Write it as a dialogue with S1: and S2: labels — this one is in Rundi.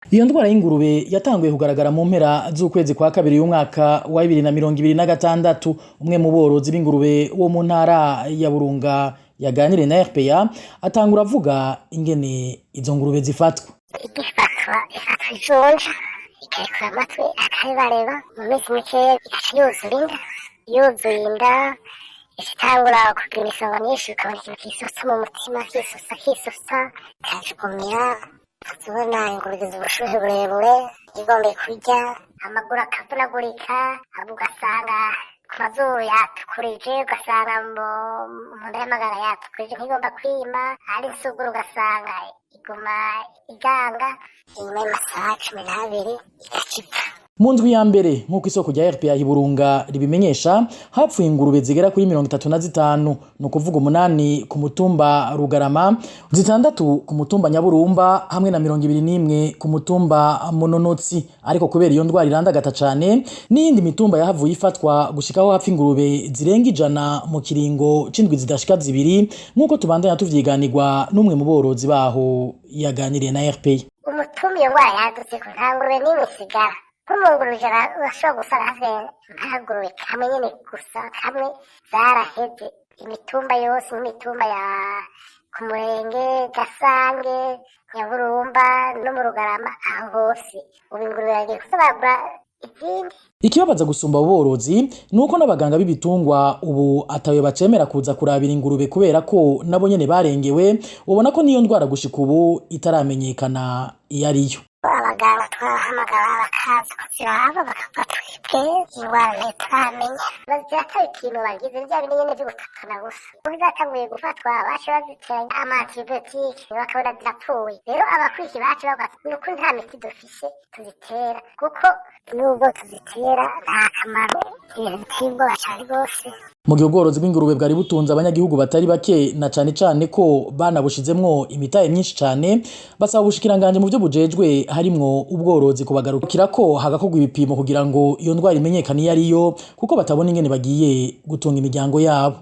S1: Iyo ndwara y'ingurube yatanguye kugaragara mu mpera z'ukwezi kwa kabiri y'umwaka wa 2026. Umwe mu borozi b'ingurube wo mu ntara ya Burunga yaganiriye na RPA atangura avuga ingene izo ngurube zifatwa.
S2: Igifatwa ijonja ikarikura amatwi akayibareba mu minsi mikeya igaca yuzuye inda itangura kugira imisonga myinshi, ukabona ikintu kisutse mu mutima kisusa ikajugumira, tubona ingurube z'ubushuhe burebure igombeye kurya, amaguru akavunagurika, ugasanga ku mazuru yatukurije, ugasanga mu nda y'amagara yatukurije nk'igomba kwima, ari insuguru ugasanga iguma iganga, inyuma y'amasaha 12 igacipfa.
S1: Mu ndwi ya mbere nk'uko isoko rya RPA Burunga ribimenyesha, hapfuye ingurube zigera kuri 35, no kuvuga 8 ku mutumba Rugarama, 6 ku mutumba Nyaburumba hamwe na 21 ku mutumba Mononotsi. Ariko kubera iyo ndwara irandagata cane, n'iyindi mitumba yahavuye ifatwa gushikaho hapfa ingurube zirenga ijana mu kiringo c'indwi zidashika 2, nk'uko tubandanya tuvyiganirwa n'umwe mu borozi baho yaganiriye na RPA.
S2: Umutumba iyo ndwara yadutse ku nta ngurube n'imwe isigara. Kumunguruje urashobora gusanga hafi nk'agurube kamwe nyene gusa, kamwe zaraheze. Imitumba yose nk'imitumba ya ku Murenge, Gasange, Nyaburumba no mu Rugarama, aho hose ubu ingurube yagiye kusabagura izindi.
S1: Ikibabaza gusumba aborozi nuko n'abaganga b'ibitungwa ubu atawe bacemera kuza kurabira ingurube kubera ko nabo nyene barengewe, ubona ko niyo ndwara gushika ubu itaramenyekana iyo ariyo.
S2: Abaganga twahamagara bakaza kuziraba bakava twebwe ingwara ntituramenya, bazirataye ikintu bagize vya bindi nyene vyo gutakana gusa. Ubu zatanguye gufatwa bace baziteranya amantibiyotike bakabona zirapfuye. Rero abakuriki bacu bavuga nuko nta miti dufise tuzitera, kuko nubwo tuzitera nta kamaro, ibitibwo bacari rwose.
S1: Mu gihe ubworozi bw'ingurube bwari butunze abanyagihugu batari bake, na cane cane ko banabushizemwo imitahe myinshi cane, basaba ubushikiranganji mu vyo bujejwe harimwo ubworozi kubagarukira ko hagakorwa ibipimo kugira ngo iyo ndwara imenyekane iyo ariyo, kuko batabona ingene bagiye gutunga imiryango yabo.